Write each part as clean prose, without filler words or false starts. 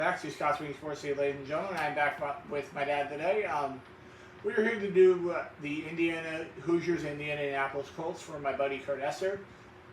Back to Scott's Wing Sports Day, ladies and gentlemen. I'm back with my dad today. We're here to do the Indiana Hoosiers and the Indianapolis Colts for my buddy Kurt Esser.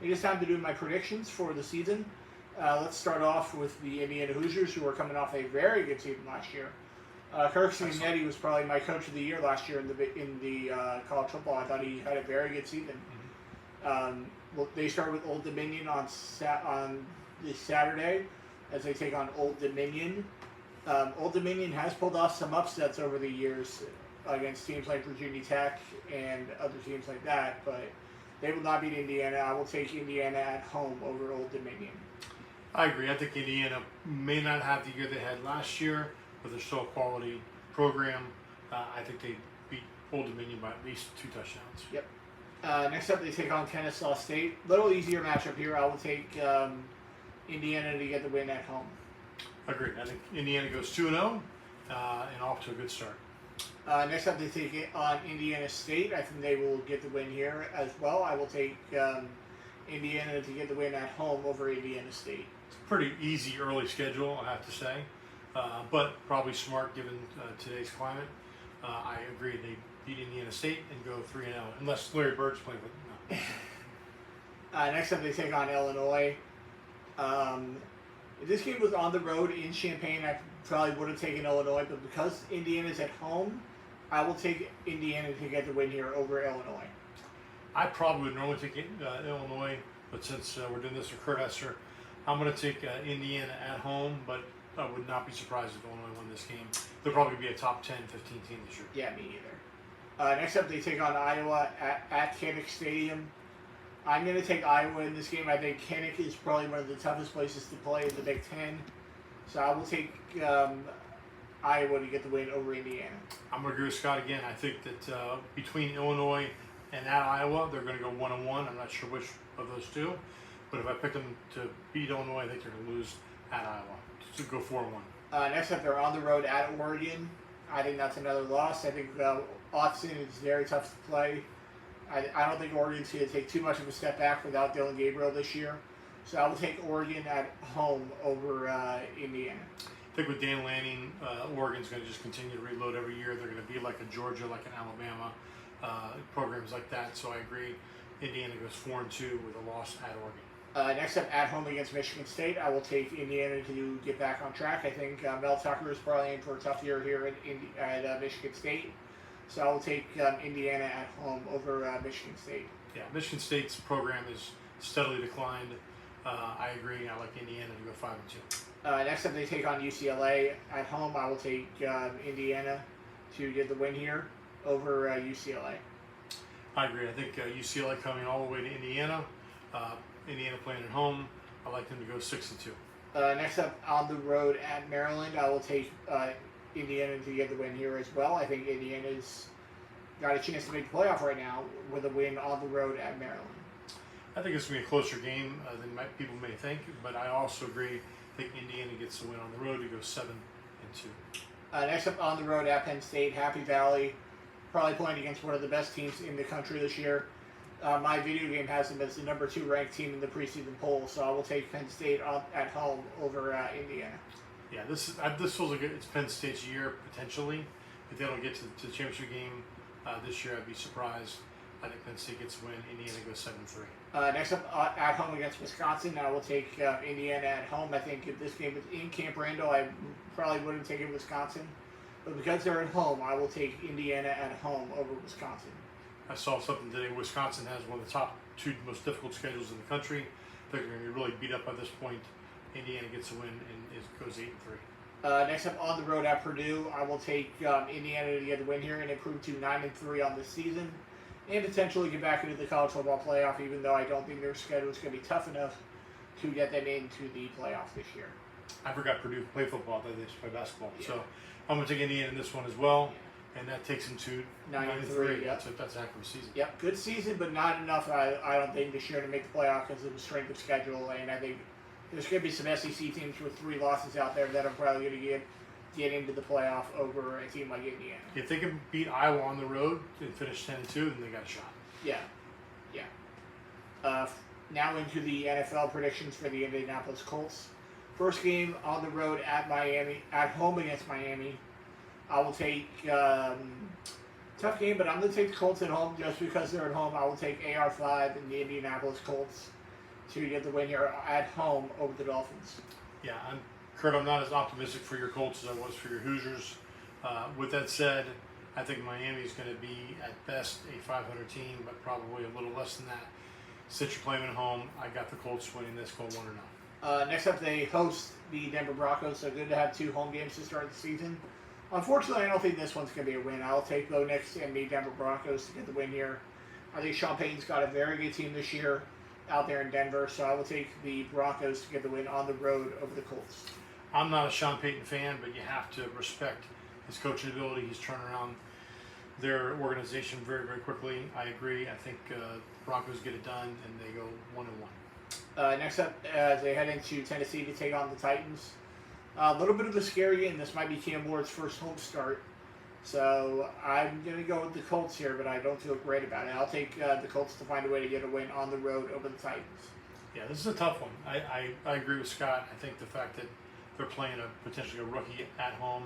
It is time to do my predictions for the season. Let's start off with the Indiana Hoosiers, who are coming off a very good season last year. Kirk Cincinnati was probably my coach of the year last year in the college football. I thought he had a very good season. They start with Old Dominion on this Saturday as they take on Old Dominion. Old Dominion has pulled off some upsets over the years against teams like Virginia Tech and other teams like that, but they will not beat Indiana. I will take Indiana at home over Old Dominion. I agree. I think Indiana may not have the year they had last year, but they're still a quality program. I think they beat Old Dominion by at least 2 touchdowns. Yep. Next up, they take on Kennesaw State. Little easier matchup here. I will take Indiana to get the win at home. Agreed. I think Indiana goes 2-0 and off to a good start. Next up, they take it on Indiana State. I think they will get the win here as well. I will take Indiana to get the win at home over Indiana State. It's a pretty easy early schedule, I have to say, but probably smart given today's climate. I agree. They beat Indiana State and go 3-0, unless Larry Bird's playing with them. No. Next up, they take on Illinois. If this game was on the road in Champaign, I probably would have taken Illinois, but because Indiana's at home, I will take Indiana to get the win here over Illinois. I probably would normally take Illinois, but since we're doing this with Kurt Esser, I'm going to take Indiana at home, but I would not be surprised if Illinois won this game. They'll probably be a top 10, 15 team this year. Yeah, me either. Next up, they take on Iowa at Kinnick Stadium. I'm going to take Iowa in this game. I think Kinnick is probably one of the toughest places to play in the Big Ten. So I will take Iowa to get the win over Indiana. I'm going to agree with Scott again. I think that between Illinois and at Iowa, they're going to go 1-1. I'm not sure which of those two. But if I pick them to beat Illinois, I think they're going to lose at Iowa. To go 4-1. Next up, they're on the road at Oregon. I think that's another loss. I think Austin is very tough to play. I don't think Oregon's going to take too much of a step back without Dylan Gabriel this year. So I will take Oregon at home over Indiana. I think with Dan Lanning, Oregon's going to just continue to reload every year. They're going to be like a Georgia, like an Alabama, programs like that. So I agree. Indiana goes 4-2 with a loss at Oregon. Next up, at home against Michigan State, I will take Indiana to get back on track. I think Mel Tucker is probably in for a tough year here at Michigan State. So I will take Indiana at home over Michigan State. Yeah, Michigan State's program is steadily declined. I agree. I like Indiana to go 5-2. Next up, they take on UCLA at home. I will take Indiana to get the win here over UCLA. I agree. I think UCLA coming all the way to Indiana. Indiana playing at home. I like them to go 6-2. Next up, on the road at Maryland, I will take Indiana to get the win here as well. I think Indiana's got a chance to make the playoff right now with a win on the road at Maryland. I think it's going to be a closer game than people may think, but I also agree. I think Indiana gets the win on the road to go 7-2. Next up, on the road at Penn State, Happy Valley, probably playing against one of the best teams in the country this year. My video game has them as the number 2 ranked team in the preseason poll, so I will take Penn State at home over Indiana. Yeah, this feels like it's Penn State's year potentially. If they don't get to the championship game this year, I'd be surprised. I think Penn State gets a win. Indiana goes 7-3. Next up, at home against Wisconsin, I will take Indiana at home. I think if this game was in Camp Randall, I probably wouldn't take Wisconsin. But because they're at home, I will take Indiana at home over Wisconsin. I saw something today. Wisconsin has one of the top 2 most difficult schedules in the country. They're going to be really beat up by this point. Indiana gets a win and it goes 8-3. Next up, on the road at Purdue, I will take Indiana to get the win here and improve to 9-3 on the season, and potentially get back into the college football playoff. Even though I don't think their schedule is going to be tough enough to get them into the playoff this year. I forgot Purdue play football. They just play basketball. Yeah. So I'm going to take Indiana in this one as well. Yeah. And that takes them to 9-3. Yep. That's a heck of a season. Yep, good season, but not enough. I don't think this year to make the playoff because of the strength of schedule, and I think there's going to be some SEC teams with 3 losses out there that are probably going to get into the playoff over a team like Indiana. If they can beat Iowa on the road and finish 10-2, then they got a shot. Yeah. Now into the NFL predictions for the Indianapolis Colts. First game on the road at Miami, at home against Miami. I will take tough game, but I'm going to take the Colts at home just because they're at home. I will take AR5 and the Indianapolis Colts to get the win here at home over the Dolphins. Yeah, Kurt, I'm not as optimistic for your Colts as I was for your Hoosiers. With that said, I think Miami is going to be at best a 500 team, but probably a little less than that. Since you're playing at home, I got the Colts winning this, go 1-0. Next up, they host the Denver Broncos, so good to have 2 home games to start the season. Unfortunately, I don't think this one's going to be a win. I'll take Bo Nix and the Denver Broncos to get the win here. I think Sean Payton's got a very good team this year out there in Denver, so I will take the Broncos to get the win on the road over the Colts. I'm not a Sean Payton fan, but you have to respect his coaching ability. He's turned around their organization very, very quickly. I agree. I think Broncos get it done, and they go 1-1. Next up, as they head into Tennessee to take on the Titans. A little bit of a scary game. This might be Cam Ward's first home start. So I'm going to go with the Colts here, but I don't feel great about it. I'll take the Colts to find a way to get a win on the road over the Titans. Yeah, this is a tough one. I agree with Scott. I think the fact that they're playing potentially a rookie at home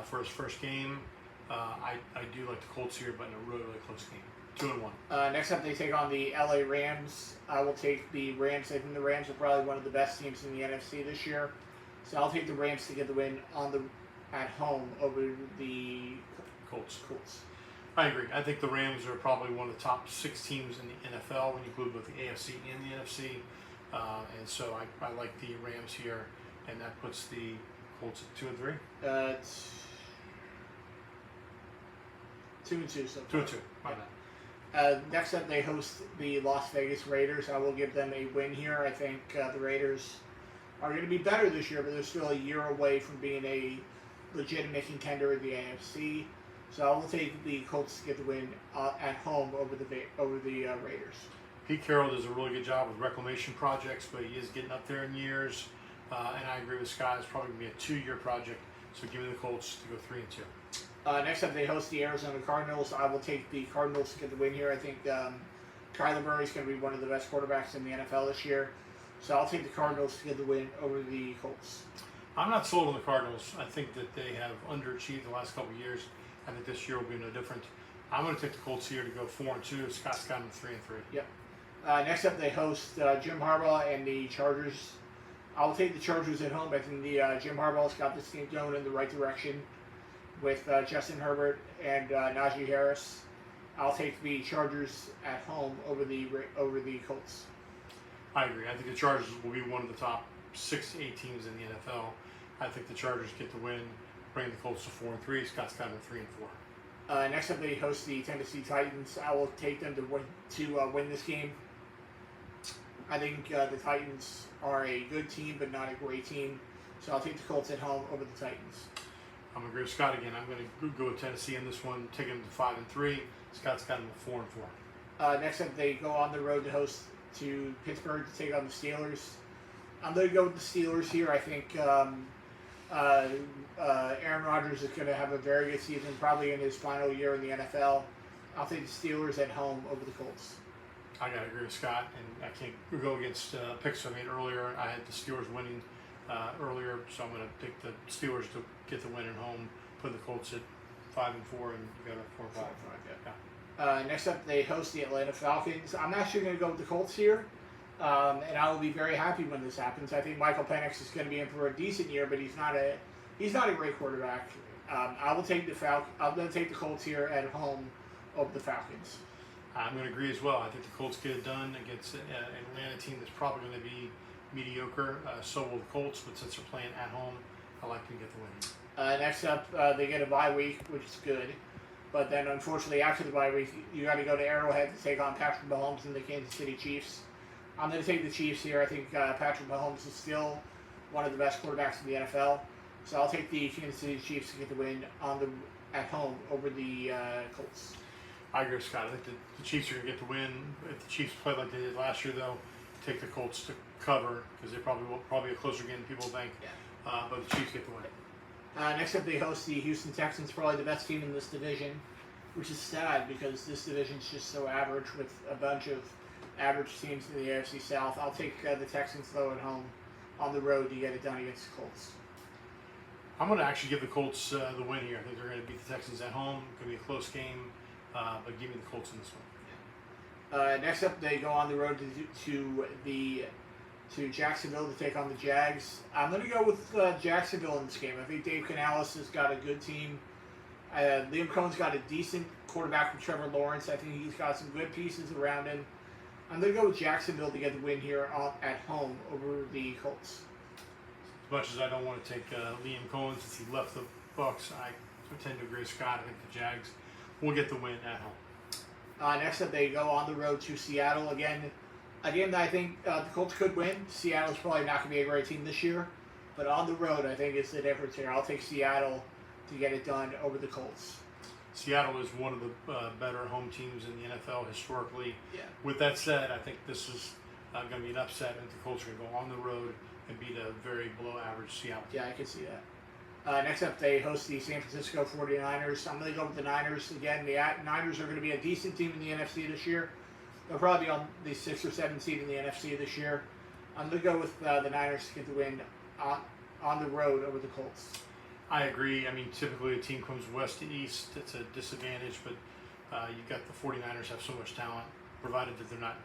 for his first game, I do like the Colts here, but in a really, really close game. 2-1. Next up, they take on the LA Rams. I will take the Rams. I think the Rams are probably one of the best teams in the NFC this year. So I'll take the Rams to get the win at home over the Colts. Colts. I agree. I think the Rams are probably one of the top 6 teams in the NFL when you include both the AFC and the NFC. And so I like the Rams here, and that puts the Colts at 2-3. It's 2-2 so far. 2-2. My bad. Next up, they host the Las Vegas Raiders. I will give them a win here. I think the Raiders are going to be better this year, but they're still a year away from being a legitimate contender in the AFC. So I will take the Colts to get the win at home over the Raiders. Pete Carroll does a really good job with reclamation projects, but he is getting up there in years. And I agree with Scott. It's probably going to be a 2-year project. So give me the Colts to go 3-2. Next up, they host the Arizona Cardinals. I will take the Cardinals to get the win here. I think Kyler Murray is going to be one of the best quarterbacks in the NFL this year. So I'll take the Cardinals to get the win over the Colts. I'm not sold on the Cardinals. I think that they have underachieved the last couple of years. I think this year will be no different. I'm going to take the Colts here to go 4-2. Scott's got them 3-3. Yep. Next up, they host Jim Harbaugh and the Chargers. I'll take the Chargers at home. I think the Jim Harbaugh's got this team going in the right direction with Justin Herbert and Najee Harris. I'll take the Chargers at home over the Colts. I agree. I think the Chargers will be one of the top 6 to 8 teams in the NFL. I think the Chargers get the win, bring the Colts to 4-3. Scott's got them 3-4. Next up, they host the Tennessee Titans. I will take them to win this game. I think the Titans are a good team, but not a great team. So I'll take the Colts at home over the Titans. I'm going to agree with Scott again. I'm going to go with Tennessee in this one, taking them to 5-3. Scott's got them at 4-4. Next up, they go on the road to Pittsburgh to take on the Steelers. I'm going to go with the Steelers here. I think Aaron Rodgers is going to have a very good season, probably in his final year in the NFL. I'll take the Steelers at home over the Colts. I got to agree with Scott, and I can't go against picks I made earlier. I had the Steelers winning earlier, so I'm going to take the Steelers to get the win at home, put the Colts at 5-4, and you got a 4-5. Yeah. Next up, they host the Atlanta Falcons. I'm actually going to go with the Colts here, and I will be very happy when this happens. I think Michael Penix is going to be in for a decent year, but he's not a great quarterback. I will take I'm going to take the Colts here at home over the Falcons. I'm going to agree as well. I think the Colts get it done against an Atlanta team that's probably going to be mediocre. So will the Colts, but since they're playing at home, I like to get the win. Next up, they get a bye week, which is good. But then, unfortunately, after the bye week, you got to go to Arrowhead to take on Patrick Mahomes and the Kansas City Chiefs. I'm going to take the Chiefs here. I think Patrick Mahomes is still one of the best quarterbacks in the NFL. So I'll take the Kansas City Chiefs to get the win at home over the Colts. I agree with Scott. I think the Chiefs are going to get the win. If the Chiefs play like they did last year, though, take the Colts to cover because they probably a closer game than people think. Yeah. But the Chiefs get the win. Next up, they host the Houston Texans, probably the best team in this division, which is sad because this division is just so average with a bunch of average teams in the AFC South. I'll take the Texans, though, at home on the road to get it done against the Colts. I'm going to actually give the Colts the win here. I think they're going to beat the Texans at home. It's going to be a close game, but give me the Colts in this one. Next up, they go on the road to Jacksonville to take on the Jags. I'm going to go with Jacksonville in this game. I think Dave Canales has got a good team. Liam Cohen's got a decent quarterback with Trevor Lawrence. I think he's got some good pieces around him. I'm going to go with Jacksonville to get the win here at home over the Colts. As much as I don't want to take Liam Cohen since he left the Bucs, I tend to agree with Scott. I think the Jags will get the win at home. Next up, they go on the road to Seattle again. Again, I think the Colts could win. Seattle's probably not going to be a great team this year, but on the road, I think it's the difference here. I'll take Seattle to get it done over the Colts. Seattle is one of the better home teams in the NFL historically. Yeah. With that said, I think this is going to be an upset, and the Colts are going to go on the road and beat a very below-average Seattle. Yeah, I can see that. Next up, they host the San Francisco 49ers. I'm going to go with the Niners. Again, the Niners are going to be a decent team in the NFC this year. They'll probably be on the 6th or 7th seed in the NFC this year. I'm going to go with the Niners to get the win on the road over the Colts. I agree. I mean, typically a team comes west to east. It's a disadvantage, but you've got the 49ers have so much talent. Provided that they're not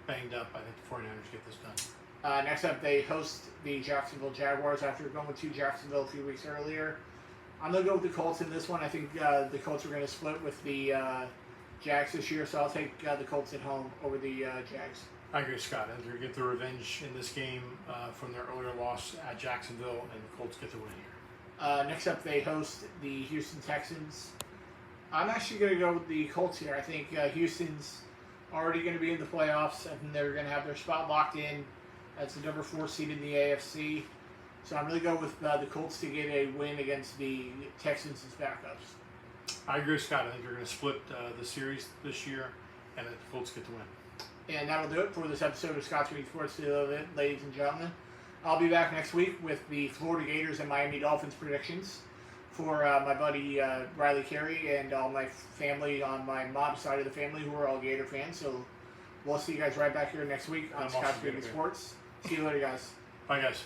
banged up, I think the 49ers get this done. Next up, they host the Jacksonville Jaguars after going to Jacksonville a few weeks earlier. I'm going to go with the Colts in this one. I think the Colts are going to split with the Jags this year, so I'll take the Colts at home over the Jags. I agree with Scott. I think they're going to get the revenge in this game from their earlier loss at Jacksonville, and the Colts get the win here. Next up, they host the Houston Texans. I'm actually going to go with the Colts here. I think Houston's already going to be in the playoffs, and they're going to have their spot locked in as the number 4 seed in the AFC. So I'm going to go with the Colts to get a win against the Texans as backups. I agree with Scott. I think they're going to split the series this year, and the Colts get the win. And that'll do it for this episode of Scott's Week Sports, ladies and gentlemen. I'll be back next week with the Florida Gators and Miami Dolphins predictions for my buddy Riley Carey and all my family on my mom's side of the family who are all Gator fans. So we'll see you guys right back here next week on Scott's Week Sports. See you later, guys. Bye, guys.